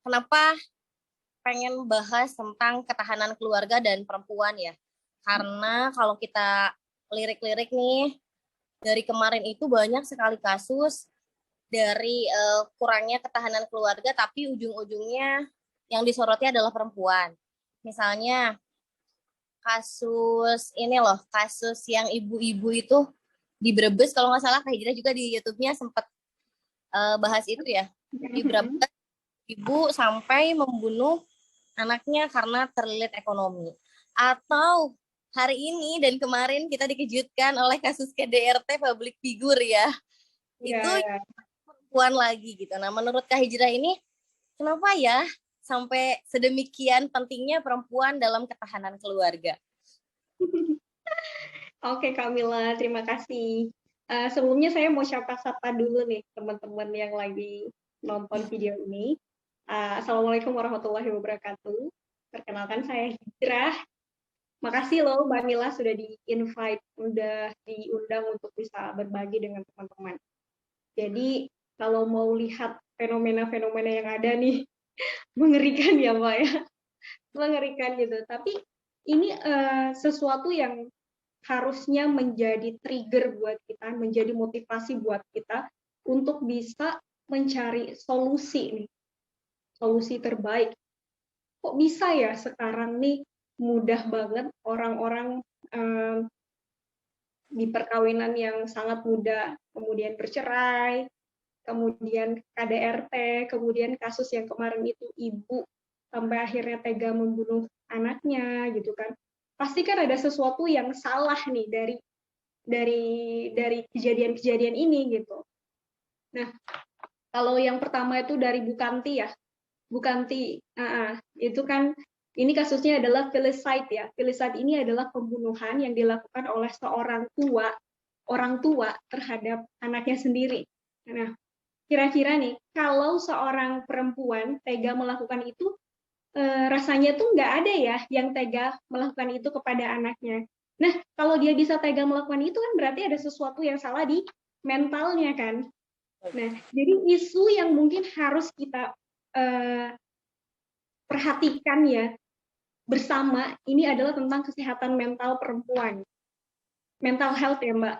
kenapa pengen bahas tentang ketahanan keluarga dan perempuan ya? Karena kalau kita lirik-lirik nih, dari kemarin itu banyak sekali kasus dari kurangnya ketahanan keluarga, tapi ujung-ujungnya yang disorotnya adalah perempuan. Misalnya kasus ini loh, kasus yang ibu-ibu itu di Brebes, kalau nggak salah Kak Hijrah juga di YouTube-nya sempat bahas itu ya. Di Brebes, ibu sampai membunuh anaknya karena terlilit ekonomi. Atau hari ini dan kemarin kita dikejutkan oleh kasus KDRT public figure ya. Itu perempuan lagi gitu. Nah, menurut Kak Hijrah ini kenapa ya sampai sedemikian pentingnya perempuan dalam ketahanan keluarga? Oke, Kamila, terima kasih. Sebelumnya saya mau sapa dulu nih teman-teman yang lagi nonton video ini. Assalamualaikum warahmatullahi wabarakatuh. Perkenalkan saya Hijrah. Makasih loh Mbak Mila sudah di-invite, udah diundang untuk bisa berbagi dengan teman-teman. Jadi kalau mau lihat fenomena-fenomena yang ada nih, mengerikan ya Mbak ya. Mengerikan gitu. Tapi ini sesuatu yang harusnya menjadi trigger buat kita, menjadi motivasi buat kita untuk bisa mencari solusi nih, solusi terbaik. Kok bisa ya sekarang nih mudah banget orang-orang di perkawinan yang sangat muda, kemudian bercerai, kemudian KDRT, kemudian kasus yang kemarin itu ibu sampai akhirnya tega membunuh anaknya gitu kan. Pasti kan ada sesuatu yang salah nih dari kejadian-kejadian ini gitu. Nah, kalau yang pertama itu dari Bu Kanti ya. Bu Kanti, itu kan ini kasusnya adalah filicide ya. Filicide ini adalah pembunuhan yang dilakukan oleh orang tua terhadap anaknya sendiri. Nah, kira-kira nih, kalau seorang perempuan tega melakukan itu, rasanya tuh nggak ada ya yang tega melakukan itu kepada anaknya. Nah, kalau dia bisa tega melakukan itu kan berarti ada sesuatu yang salah di mentalnya kan. Nah, jadi isu yang mungkin harus kita perhatikan ya bersama ini adalah tentang kesehatan mental perempuan. Mental health ya Mbak,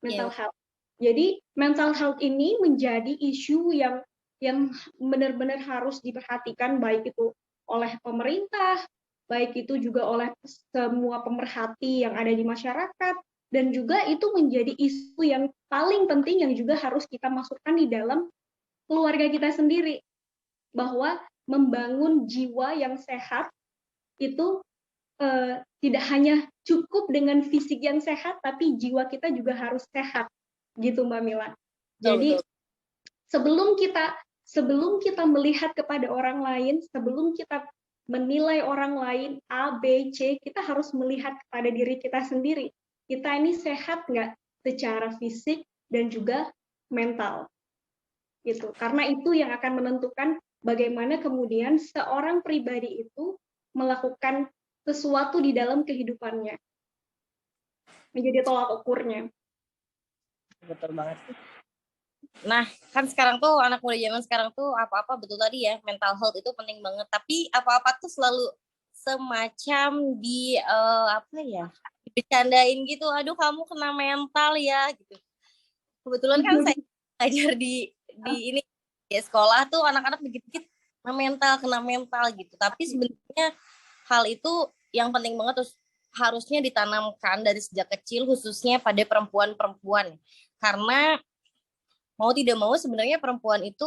mental health. Jadi mental health ini menjadi isu yang benar-benar harus diperhatikan baik itu oleh pemerintah, baik itu juga oleh semua pemerhati yang ada di masyarakat, dan juga itu menjadi isu yang paling penting yang juga harus kita masukkan di dalam keluarga kita sendiri, bahwa membangun jiwa yang sehat itu tidak hanya cukup dengan fisik yang sehat, tapi jiwa kita juga harus sehat, gitu Mbak Mila. Jadi sebelum kita melihat kepada orang lain, sebelum kita menilai orang lain A, B, C, kita harus melihat kepada diri kita sendiri. Kita ini sehat nggak secara fisik dan juga mental, gitu. Karena itu yang akan menentukan bagaimana kemudian seorang pribadi itu melakukan sesuatu di dalam kehidupannya, menjadi tolak ukurnya. Betul banget. Nah, kan sekarang tuh anak muda zaman sekarang tuh apa-apa betul tadi ya, mental health itu penting banget. Tapi apa-apa tuh selalu semacam di apa ya, bercandain gitu. Aduh, kamu kena mental ya gitu. Kebetulan kan saya ngajar di ini ya sekolah tuh anak-anak dikit-dikit kena mental gitu. Tapi sebenarnya hal itu yang penting banget terus harusnya ditanamkan dari sejak kecil khususnya pada perempuan-perempuan. Karena mau tidak mau sebenarnya perempuan itu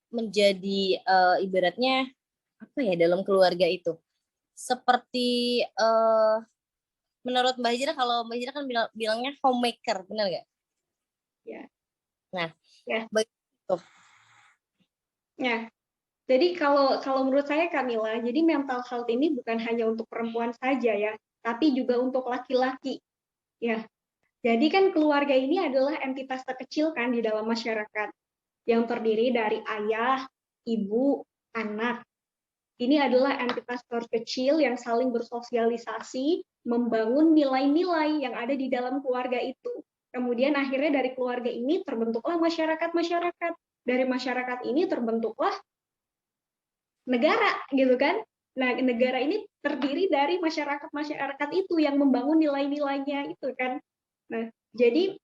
menjadi ibaratnya apa ya dalam keluarga itu seperti menurut Mbak Hijrah, kalau Mbak Hijrah kan bilangnya homemaker, benar nggak? Ya. Nah, ya. Begitu. Ya. Jadi kalau menurut saya Kamila, jadi mental health ini bukan hanya untuk perempuan saja ya, tapi juga untuk laki-laki. Ya. Jadi kan keluarga ini adalah entitas terkecil kan di dalam masyarakat yang terdiri dari ayah, ibu, anak. Ini adalah entitas terkecil yang saling bersosialisasi, membangun nilai-nilai yang ada di dalam keluarga itu. Kemudian akhirnya dari keluarga ini terbentuklah masyarakat-masyarakat. Dari masyarakat ini terbentuklah negara gitu kan. Nah, negara ini terdiri dari masyarakat itu yang membangun nilai-nilainya itu kan. Nah, jadi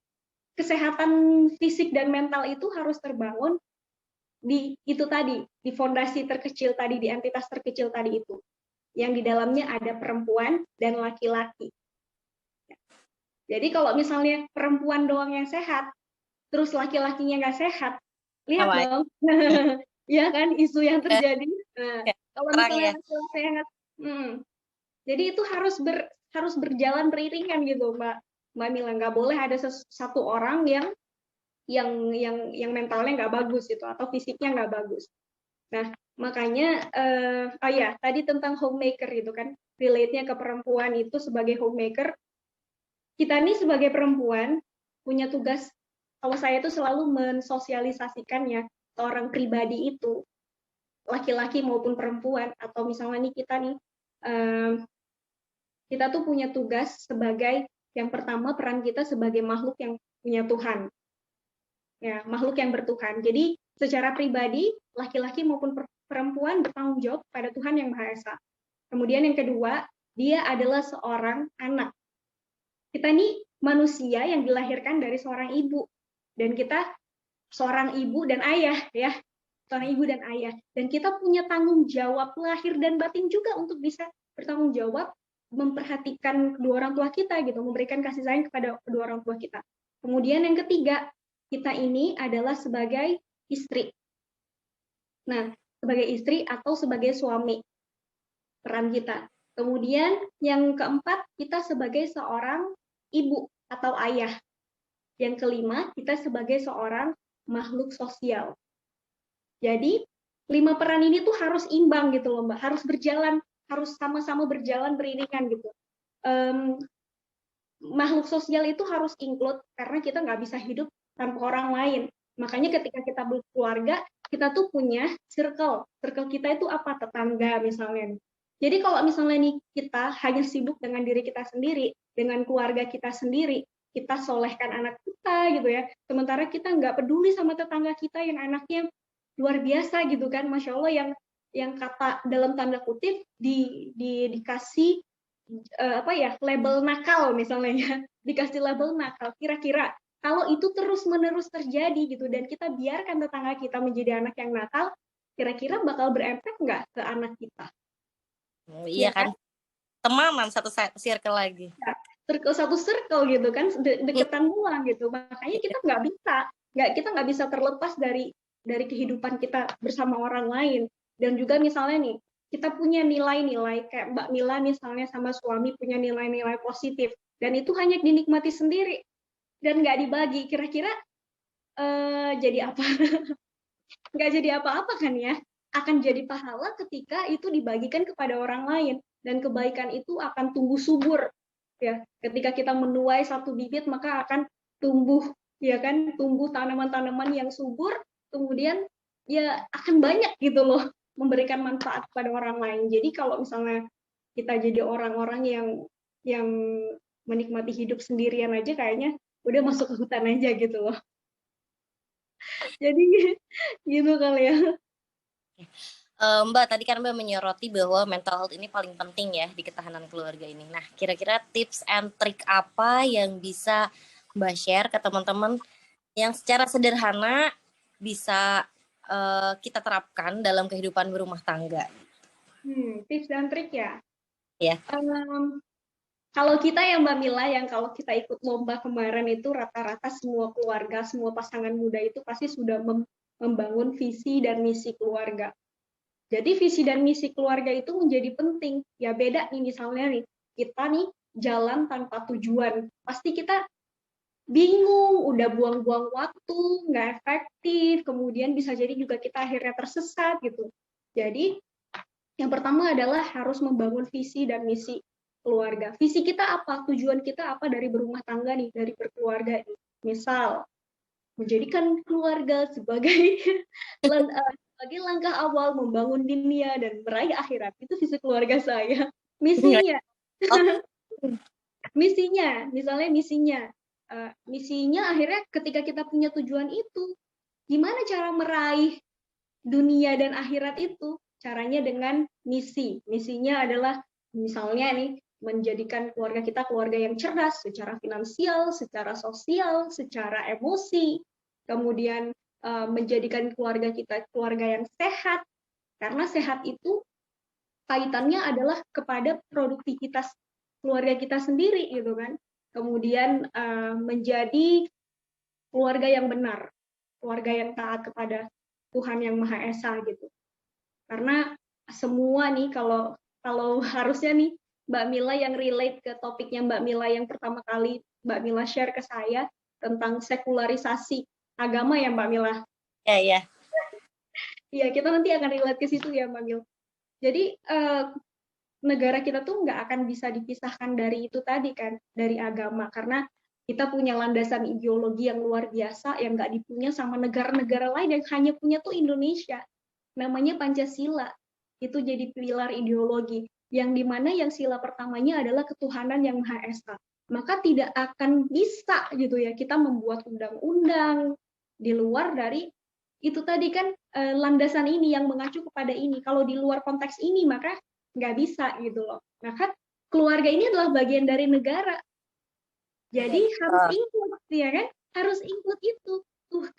kesehatan fisik dan mental itu harus terbangun di itu tadi, di fondasi terkecil tadi, di entitas terkecil tadi itu. Yang di dalamnya ada perempuan dan laki-laki. Jadi kalau misalnya perempuan doang yang sehat, terus laki-lakinya nggak sehat, lihat Sama dong. Ya kan, isu yang aja terjadi. Nah, kayak kalau perang misalnya ya. laki-laki sehat, jadi itu harus berjalan beriringan gitu, Mbak Mila. Nggak boleh ada satu orang yang mentalnya nggak bagus gitu, atau fisiknya nggak bagus. Nah, makanya oh ya, tadi tentang homemaker itu kan, relate-nya ke perempuan itu sebagai homemaker. Kita nih sebagai perempuan punya tugas, kalau saya tuh selalu mensosialisasikannya ke orang pribadi itu, laki-laki maupun perempuan, atau misalnya nih kita tuh punya tugas sebagai, yang pertama peran kita sebagai makhluk yang punya Tuhan, ya, makhluk yang bertuhan. Jadi secara pribadi laki-laki maupun perempuan bertanggung jawab pada Tuhan yang Maha Esa. Kemudian yang kedua, dia adalah seorang anak. Kita nih manusia yang dilahirkan dari seorang ibu, dan kita seorang ibu dan ayah, ya, seorang ibu dan ayah, dan kita punya tanggung jawab lahir dan batin juga untuk bisa bertanggung jawab memperhatikan kedua orang tua kita gitu, memberikan kasih sayang kepada kedua orang tua kita. Kemudian yang ketiga, kita ini adalah sebagai istri. Nah, sebagai istri atau sebagai suami, peran kita. Kemudian yang keempat, kita sebagai seorang ibu atau ayah. Yang kelima, kita sebagai seorang makhluk sosial. Jadi, 5 peran ini tuh harus imbang gitu loh, Mbak. Harus berjalan, harus sama-sama berjalan beriringan gitu. Makhluk sosial itu harus include, karena kita nggak bisa hidup tanpa orang lain. Makanya ketika kita berkeluarga, kita tuh punya circle. Circle kita itu apa? Tetangga misalnya. Jadi kalau misalnya nih kita hanya sibuk dengan diri kita sendiri, dengan keluarga kita sendiri, kita solehkan anak kita gitu ya, sementara kita nggak peduli sama tetangga kita yang anaknya luar biasa gitu kan, Masya Allah, yang kata dalam tanda kutip dikasih label nakal misalnya ya, dikasih label nakal. Kira-kira kalau itu terus-menerus terjadi gitu, dan kita biarkan tetangga kita menjadi anak yang nakal, kira-kira bakal berefek nggak ke anak kita? Iya Ya kan, kan? temanan satu circle lagi. Ya, satu circle gitu kan, deketan doang gitu. Makanya kita nggak bisa terlepas dari kehidupan kita bersama orang lain. Dan juga misalnya nih, kita punya nilai-nilai kayak Mbak Mila misalnya sama suami punya nilai-nilai positif, dan itu hanya dinikmati sendiri dan nggak dibagi. Kira-kira jadi apa? Nggak jadi apa-apa kan ya? Akan jadi pahala ketika itu dibagikan kepada orang lain, dan kebaikan itu akan tumbuh subur. Ya, ketika kita menuai satu bibit, maka akan tumbuh, ya kan, tumbuh tanaman-tanaman yang subur, kemudian ya akan banyak gitu loh, memberikan manfaat kepada orang lain. Jadi kalau misalnya kita jadi orang-orang yang menikmati hidup sendirian aja, kayaknya udah masuk ke hutan aja gitu loh. Jadi gitu kali ya. Mbak, tadi kan Mbak menyoroti bahwa mental health ini paling penting ya di ketahanan keluarga ini. Nah, kira-kira tips and trick apa yang bisa Mbak share ke teman-teman yang secara sederhana bisa kita terapkan dalam kehidupan berumah tangga? Tips dan trik ya. Ya. Kalau kita ya Mbak Mila, yang kalau kita ikut lomba kemarin itu rata-rata semua keluarga, semua pasangan muda itu pasti sudah membangun visi dan misi keluarga. Jadi visi dan misi keluarga itu menjadi penting. Ya beda nih misalnya nih, kita nih jalan tanpa tujuan. Pasti kita bingung, udah buang-buang waktu, nggak efektif, kemudian bisa jadi juga kita akhirnya tersesat gitu. Jadi yang pertama adalah harus membangun visi dan misi keluarga. Visi kita apa? Tujuan kita apa dari berumah tangga nih, dari berkeluarga nih. Misal, menjadikan keluarga sebagai langkah awal membangun dunia dan meraih akhirat. Itu visi keluarga saya. Misinya, misinya akhirnya ketika kita punya tujuan itu, gimana cara meraih dunia dan akhirat itu? Caranya dengan misi. Misinya adalah misalnya nih menjadikan keluarga kita keluarga yang cerdas secara finansial, secara sosial, secara emosi. Kemudian menjadikan keluarga kita keluarga yang sehat. Karena sehat itu kaitannya adalah kepada produktivitas keluarga kita sendiri gitu kan. Kemudian menjadi keluarga yang benar, keluarga yang taat kepada Tuhan yang Maha Esa gitu. Karena semua nih kalau harusnya nih Mbak Mila yang relate ke topiknya Mbak Mila yang pertama kali Mbak Mila share ke saya tentang sekularisasi agama ya Mbak Mila. Ya, ya. Iya, kita nanti akan relate ke situ ya Mbak Mila. Jadi negara kita tuh nggak akan bisa dipisahkan dari itu tadi kan, dari agama. Karena kita punya landasan ideologi yang luar biasa yang nggak dipunya sama negara-negara lain yang hanya punya tuh Indonesia. Namanya Pancasila. Itu jadi pilar ideologi. Yang dimana yang sila pertamanya adalah ketuhanan yang Maha Esa. Maka tidak akan bisa gitu ya kita membuat undang-undang di luar dari itu tadi kan landasan ini yang mengacu kepada ini. Kalau di luar konteks ini maka nggak bisa gitu loh. Nah kan keluarga ini adalah bagian dari negara. Jadi harus include ya kan? Harus include itu.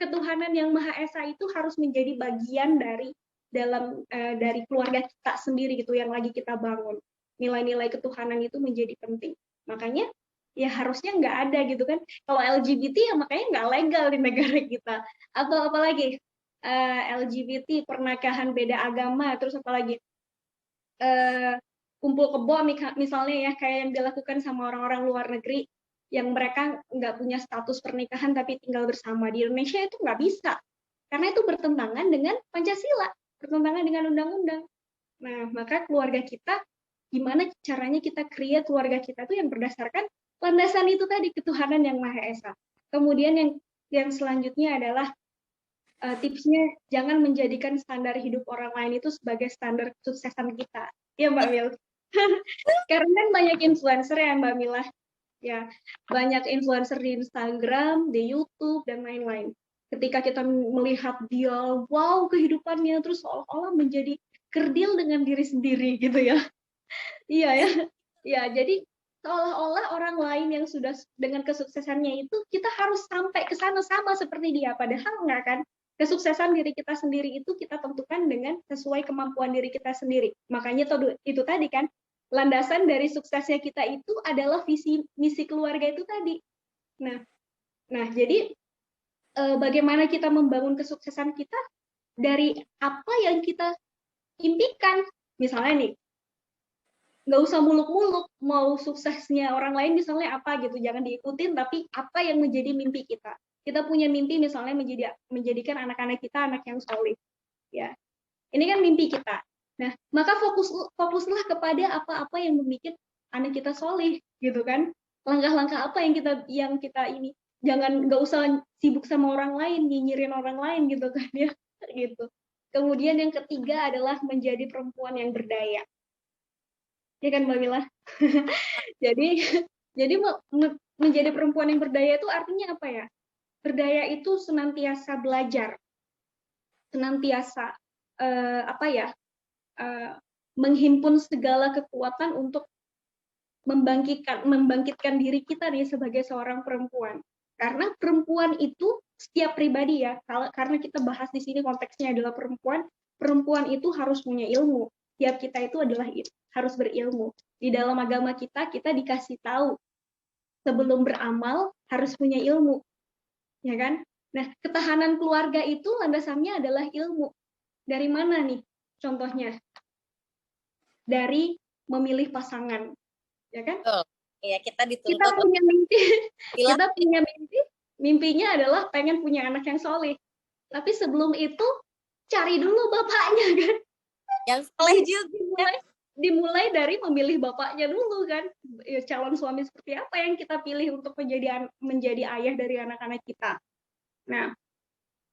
Ketuhanan yang Maha Esa itu harus menjadi bagian dari dari keluarga kita sendiri gitu yang lagi kita bangun. Nilai-nilai ketuhanan itu menjadi penting. Makanya ya harusnya nggak ada gitu kan. Kalau LGBT ya makanya nggak legal di negara kita. Atau apalagi LGBT pernikahan beda agama, terus apalagi kumpul kebo misalnya ya kayak yang dilakukan sama orang-orang luar negeri yang mereka nggak punya status pernikahan tapi tinggal bersama. Di Indonesia itu nggak bisa karena itu bertentangan dengan Pancasila, bertentangan dengan undang-undang. Nah, maka keluarga kita gimana caranya kita create keluarga kita tuh yang berdasarkan landasan itu tadi, ketuhanan yang Maha Esa. Kemudian yang selanjutnya adalah tipsnya jangan menjadikan standar hidup orang lain itu sebagai standar kesuksesan kita. Ya Mbak Mil. Karena kan banyak influencer ya Mbak Mila. Ya, banyak influencer di Instagram, di YouTube dan lain-lain. Ketika kita melihat dia, wow kehidupannya terus seolah-olah menjadi kerdil dengan diri sendiri gitu ya. Iya ya. Ya, jadi seolah-olah orang lain yang sudah dengan kesuksesannya itu kita harus sampai ke sana sama seperti dia, padahal enggak kan. Kesuksesan diri kita sendiri itu kita tentukan dengan sesuai kemampuan diri kita sendiri. Makanya itu tadi kan, landasan dari suksesnya kita itu adalah visi misi keluarga itu tadi. Nah jadi bagaimana kita membangun kesuksesan kita dari apa yang kita impikan. Misalnya nih, nggak usah muluk-muluk mau suksesnya orang lain misalnya apa gitu, jangan diikutin, tapi apa yang menjadi mimpi kita. Kita punya mimpi misalnya menjadikan anak-anak kita anak yang solid, ya. Ini kan mimpi kita. Nah, maka fokuslah kepada apa-apa yang membuat anak kita solid, gitu kan? Langkah-langkah apa yang kita ini, jangan nggak usah sibuk sama orang lain, nyinyirin orang lain gitu kan ya, gitu. Kemudian yang ketiga adalah menjadi perempuan yang berdaya. Ya kan Mbak Mila? jadi menjadi perempuan yang berdaya itu artinya apa ya? Berdaya itu senantiasa belajar, senantiasa menghimpun segala kekuatan untuk membangkitkan diri kita nih sebagai seorang perempuan. Karena perempuan itu setiap pribadi ya, karena kita bahas di sini konteksnya adalah perempuan itu harus punya ilmu. Tiap kita itu harus berilmu. Di dalam agama kita dikasih tahu sebelum beramal harus punya ilmu, ya kan? Nah, ketahanan keluarga itu landasannya adalah ilmu. Dari mana nih? Contohnya dari memilih pasangan, ya kan? Iya, kita dituntut. Kita punya mimpi, mimpinya adalah pengen punya anak yang soleh. Tapi sebelum itu cari dulu bapaknya kan. Yang soleh juga. Dimulai dari memilih bapaknya dulu kan. Calon suami seperti apa yang kita pilih untuk menjadi ayah dari anak-anak kita. Nah,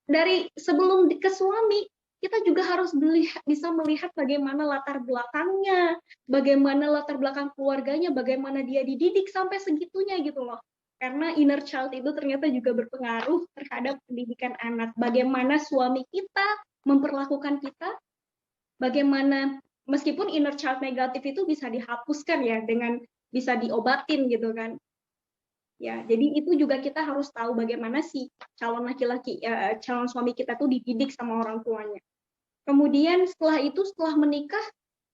dari sebelum ke suami, kita juga harus bisa melihat bagaimana latar belakangnya, bagaimana latar belakang keluarganya, bagaimana dia dididik sampai segitunya gitu loh. Karena inner child itu ternyata juga berpengaruh terhadap pendidikan anak. Bagaimana suami kita memperlakukan kita, bagaimana meskipun inner child negatif itu bisa dihapuskan ya dengan bisa diobatin gitu kan. Ya, jadi itu juga kita harus tahu bagaimana si calon laki-laki, calon suami kita tuh dididik sama orang tuanya. Kemudian setelah itu, setelah menikah,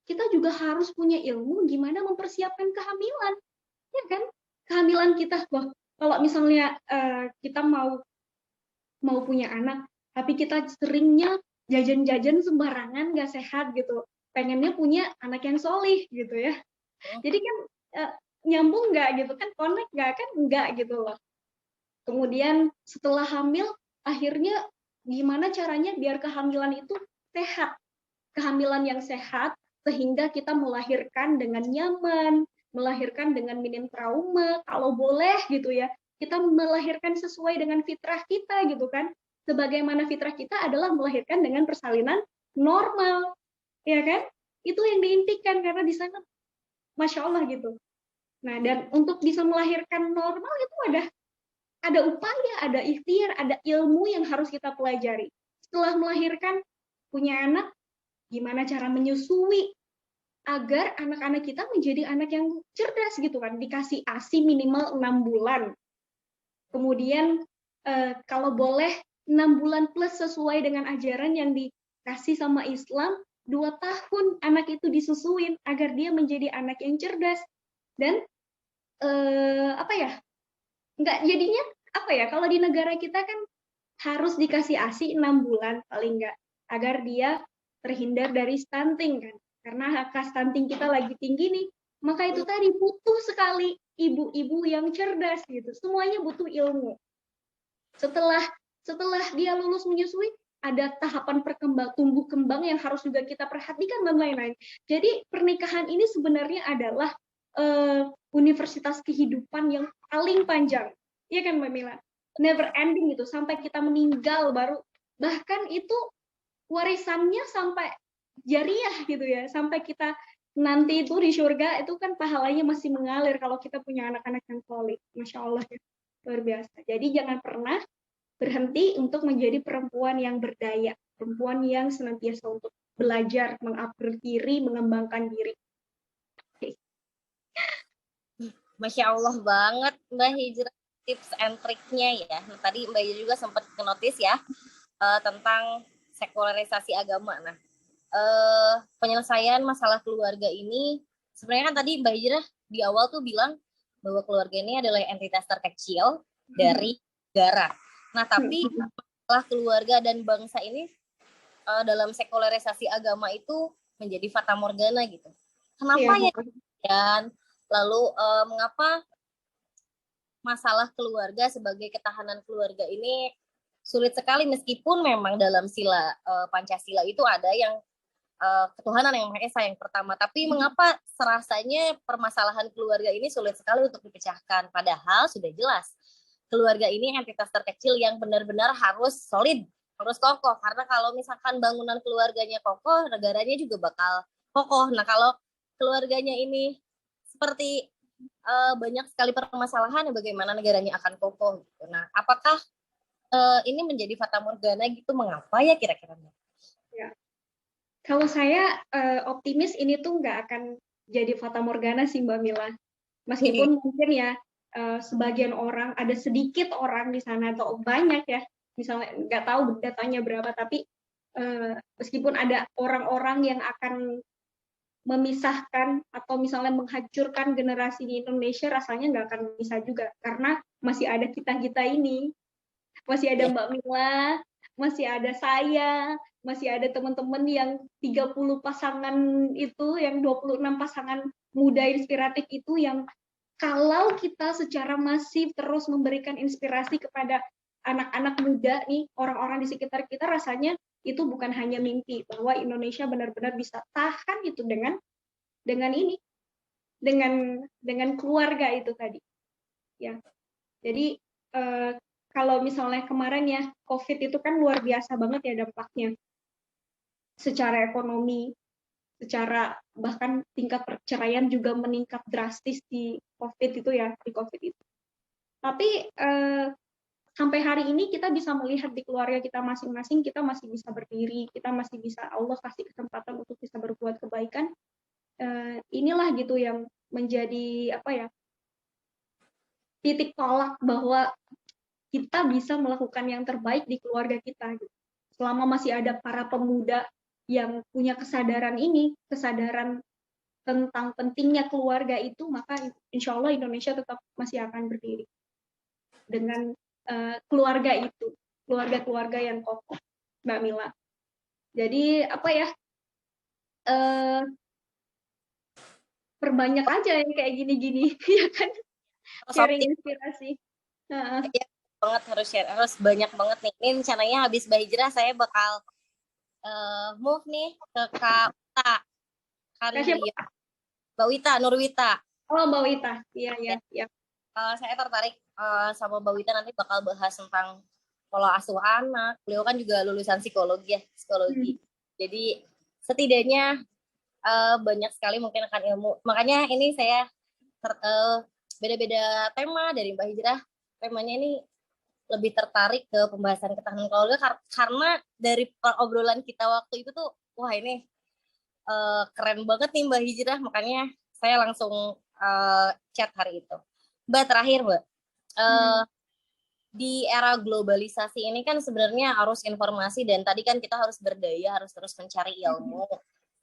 kita juga harus punya ilmu gimana mempersiapkan kehamilan, ya kan? Kehamilan kita, wah, kalau misalnya kita mau punya anak, tapi kita seringnya jajan-jajan sembarangan, nggak sehat gitu. Pengennya punya anak yang solih gitu ya. Jadi kan nyambung nggak gitu kan, connect nggak kan, nggak gitu loh. Kemudian setelah hamil, akhirnya gimana caranya biar kehamilan itu sehat. Kehamilan yang sehat, sehingga kita melahirkan dengan nyaman, melahirkan dengan minim trauma, kalau boleh gitu ya. Kita melahirkan sesuai dengan fitrah kita gitu kan. Sebagaimana fitrah kita adalah melahirkan dengan persalinan normal, ya kan? Itu yang diimpikan karena di sana Masya Allah gitu. Nah, dan untuk bisa melahirkan normal itu ada upaya, ada ikhtiar, ada ilmu yang harus kita pelajari. Setelah melahirkan, punya anak, gimana cara menyusui agar anak-anak kita menjadi anak yang cerdas gitu kan, dikasih ASI minimal 6 bulan. Kemudian kalau boleh 6 bulan plus sesuai dengan ajaran yang dikasih sama Islam, 2 tahun anak itu disusuin agar dia menjadi anak yang cerdas. Dan apa ya, nggak jadinya apa ya, kalau di negara kita kan harus dikasih ASI 6 bulan paling nggak, agar dia terhindar dari stunting kan, karena angka stunting kita lagi tinggi nih. Maka itu tadi butuh sekali ibu-ibu yang cerdas gitu, semuanya butuh ilmu. Setelah dia lulus menyusui, ada tahapan tumbuh kembang yang harus juga kita perhatikan dan lain-lain. Jadi pernikahan ini sebenarnya adalah universitas kehidupan yang paling panjang, iya kan Mbak Mila? Never ending gitu, sampai kita meninggal baru, bahkan itu warisannya sampai jariah gitu ya, sampai kita nanti itu di surga itu kan pahalanya masih mengalir kalau kita punya anak-anak yang soleh. Masya Allah ya, luar biasa. Jadi jangan pernah berhenti untuk menjadi perempuan yang berdaya, perempuan yang senantiasa untuk belajar, mengupgrade diri, mengembangkan diri. Masya Allah banget Mbak Hijrah tips and triknya ya. Nah, tadi Mbak Hijrah juga sempat notice ya tentang sekularisasi agama. Nah, penyelesaian masalah keluarga ini sebenarnya kan tadi Mbak Hijrah di awal tuh bilang bahwa keluarga ini adalah entitas terkecil dari negara. Nah, tapi masalah keluarga dan bangsa ini dalam sekularisasi agama itu menjadi fata morgana gitu. Kenapa ya? Dan lalu mengapa masalah keluarga sebagai ketahanan keluarga ini sulit sekali, meskipun memang dalam sila Pancasila itu ada yang ketuhanan yang Maha Esa yang pertama, tapi mengapa serasanya permasalahan keluarga ini sulit sekali untuk dipecahkan, padahal sudah jelas keluarga ini entitas terkecil yang benar-benar harus solid, harus kokoh, karena kalau misalkan bangunan keluarganya kokoh, negaranya juga bakal kokoh. Nah, kalau keluarganya ini seperti banyak sekali permasalahan, bagaimana negaranya akan kokoh gitu. Nah, apakah ini menjadi fata morgana gitu, mengapa ya kira-kira? Ya. Kalau saya optimis ini tuh nggak akan jadi fata morgana sih Mbak Mila. Meskipun mungkin ya sebagian orang, ada sedikit orang di sana atau banyak ya, misalnya nggak tahu datanya berapa, tapi meskipun ada orang-orang yang akan memisahkan atau misalnya menghancurkan generasi di Indonesia, rasanya nggak akan bisa juga, karena masih ada kita-kita ini, masih ada Mbak Mila, masih ada saya, masih ada teman-teman yang 30 pasangan itu, yang 26 pasangan muda inspiratif itu, yang kalau kita secara masif terus memberikan inspirasi kepada anak-anak muda nih, orang-orang di sekitar kita, rasanya itu bukan hanya mimpi, bahwa Indonesia benar-benar bisa tahan itu dengan ini, dengan keluarga itu tadi. Ya. Jadi kalau misalnya kemarin ya, COVID itu kan luar biasa banget ya dampaknya. Secara ekonomi, secara bahkan tingkat perceraian juga meningkat drastis di COVID itu ya, di COVID itu. Tapi sampai hari ini kita bisa melihat di keluarga kita masing-masing, kita masih bisa berdiri, kita masih bisa, Allah kasih kesempatan untuk bisa berbuat kebaikan. Inilah gitu yang menjadi titik tolak bahwa kita bisa melakukan yang terbaik di keluarga kita gitu. Selama masih ada para pemuda yang punya kesadaran ini, kesadaran tentang pentingnya keluarga itu, maka insya Allah Indonesia tetap masih akan berdiri dengan keluarga itu, keluarga-keluarga yang kokoh, Mbak Mila. Jadi perbanyak aja yang kayak gini-gini, ya kan? Sharing inspirasi. Ya, banget harus banyak banget nih. Ini rencananya habis Bahijrah saya bakal move nih ke Kak Wita. Mbak Wita, Nurwita. Oh, Mbak Wita. Iya. Saya tertarik sama Mbak Wita, nanti bakal bahas tentang pola asuh anak. Beliau kan juga lulusan psikologi. Jadi setidaknya banyak sekali mungkin akan ilmu. Makanya ini saya beda-beda tema dari Mbak Hijrah. Temanya ini lebih tertarik ke pembahasan ketahanan keluarga karena dari obrolan kita waktu itu tuh, wah ini keren banget nih Mbak Hijrah. Makanya saya langsung chat hari itu. Mbak, terakhir Mbak, di era globalisasi ini kan sebenarnya arus informasi, dan tadi kan kita harus berdaya, harus terus mencari ilmu,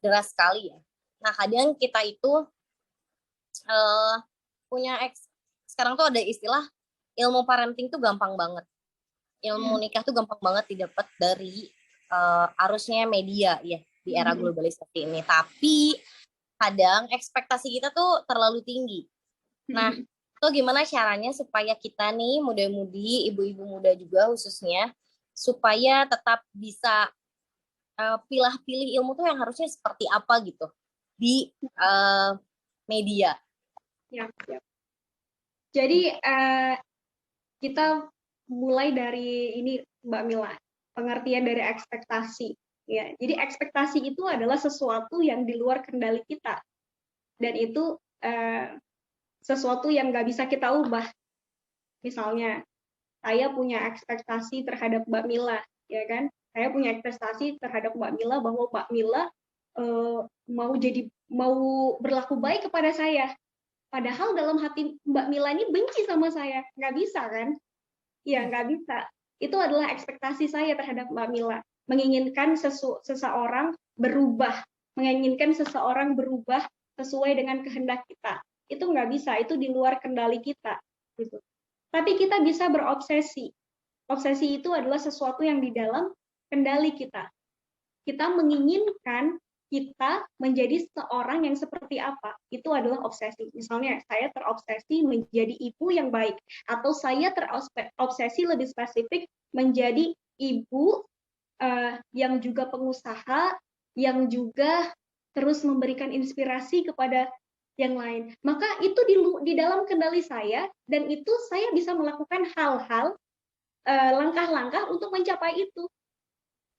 deras sekali ya. Nah kadang kita itu sekarang tuh ada istilah ilmu parenting tuh gampang banget, ilmu nikah tuh gampang banget didapat dari arusnya media ya di era globalisasi ini. Tapi kadang ekspektasi kita tuh terlalu tinggi. Nah, itu gimana caranya supaya kita nih muda-mudi, ibu-ibu muda juga khususnya, supaya tetap bisa pilih-pilih ilmu tuh yang harusnya seperti apa gitu di media. Ya. Jadi kita mulai dari ini Mbak Mila, pengertian dari ekspektasi. Ya, jadi ekspektasi itu adalah sesuatu yang di luar kendali kita, dan itu sesuatu yang nggak bisa kita ubah. Misalnya, saya punya ekspektasi terhadap Mbak Mila, ya kan? Saya punya ekspektasi terhadap Mbak Mila bahwa Mbak Mila mau berlaku baik kepada saya. Padahal dalam hati Mbak Mila ini benci sama saya, nggak bisa kan? Ya, nggak bisa. Itu adalah ekspektasi saya terhadap Mbak Mila. Menginginkan seseorang berubah, menginginkan seseorang berubah sesuai dengan kehendak kita. Itu nggak bisa, itu di luar kendali kita. Gitu. Tapi kita bisa berobsesi. Obsesi itu adalah sesuatu yang di dalam kendali kita. Kita menginginkan kita menjadi seorang yang seperti apa, itu adalah obsesi. Misalnya, saya terobsesi menjadi ibu yang baik, atau saya terobsesi lebih spesifik menjadi ibu yang juga pengusaha, yang juga terus memberikan inspirasi kepada yang lain. Maka itu di dalam kendali saya, dan itu saya bisa melakukan hal-hal, langkah-langkah untuk mencapai itu,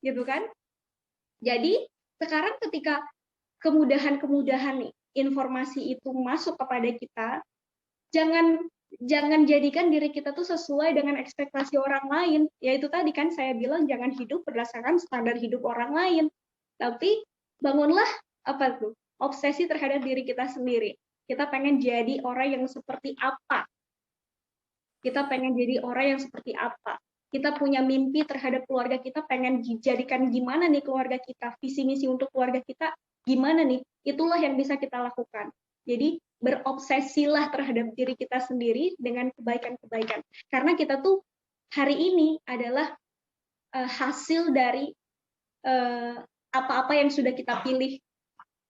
gitu kan? Jadi sekarang ketika kemudahan informasi itu masuk kepada kita, jangan jadikan diri kita tuh sesuai dengan ekspektasi orang lain. Yaitu tadi kan saya bilang jangan hidup berdasarkan standar hidup orang lain. Tapi bangunlah obsesi terhadap diri kita sendiri. Kita pengen jadi orang yang seperti apa? Kita pengen jadi orang yang seperti apa? Kita punya mimpi terhadap keluarga kita, pengen dijadikan gimana nih keluarga kita, visi misi untuk keluarga kita gimana nih, itulah yang bisa kita lakukan. Jadi berobsesilah terhadap diri kita sendiri dengan kebaikan-kebaikan, karena kita tuh hari ini adalah hasil dari apa-apa yang sudah kita pilih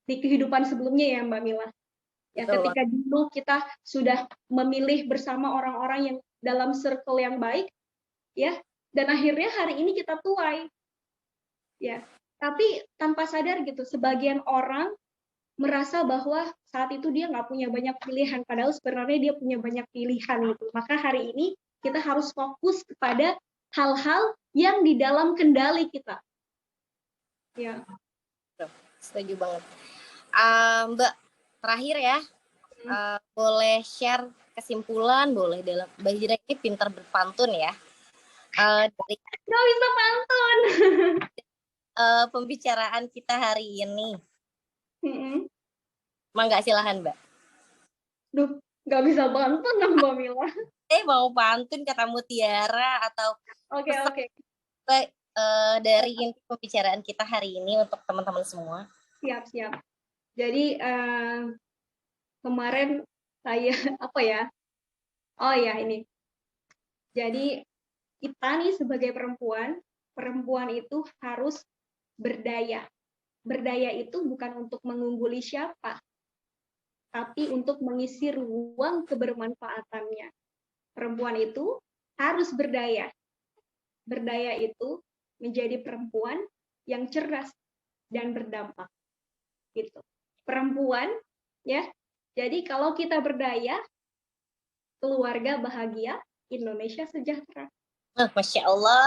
di kehidupan sebelumnya ya Mbak Mila. Ya, ketika dulu kita sudah memilih bersama orang-orang yang dalam circle yang baik, ya, dan akhirnya hari ini kita tuai, ya. Tapi tanpa sadar gitu, sebagian orang merasa bahwa saat itu dia nggak punya banyak pilihan, padahal sebenarnya dia punya banyak pilihan gitu. Maka hari ini kita harus fokus kepada hal-hal yang di dalam kendali kita. Ya. Setuju banget. Mbak, terakhir ya, boleh share kesimpulan, boleh dalam Mbak Hijrah ini pintar berpantun ya. Dari Nggak bisa pantun. pembicaraan kita hari ini, Mm-mm. mangga silahkan Mbak. Duh, nggak bisa pantun dong Mbak Mila. Mau pantun kata Mutiara atau Oke, pesan oke. dari inti pembicaraan kita hari ini untuk teman-teman semua? Siap, siap. Jadi kemarin saya apa ya? Oh ya ini. Jadi kita nih sebagai perempuan, perempuan itu harus berdaya. Berdaya itu bukan untuk mengungguli siapa, tapi untuk mengisi ruang kebermanfaatannya. Perempuan itu harus berdaya. Berdaya itu menjadi perempuan yang cerdas dan berdampak. Gitu. Perempuan, ya. Jadi kalau kita berdaya, keluarga bahagia, Indonesia sejahtera. Masya Allah.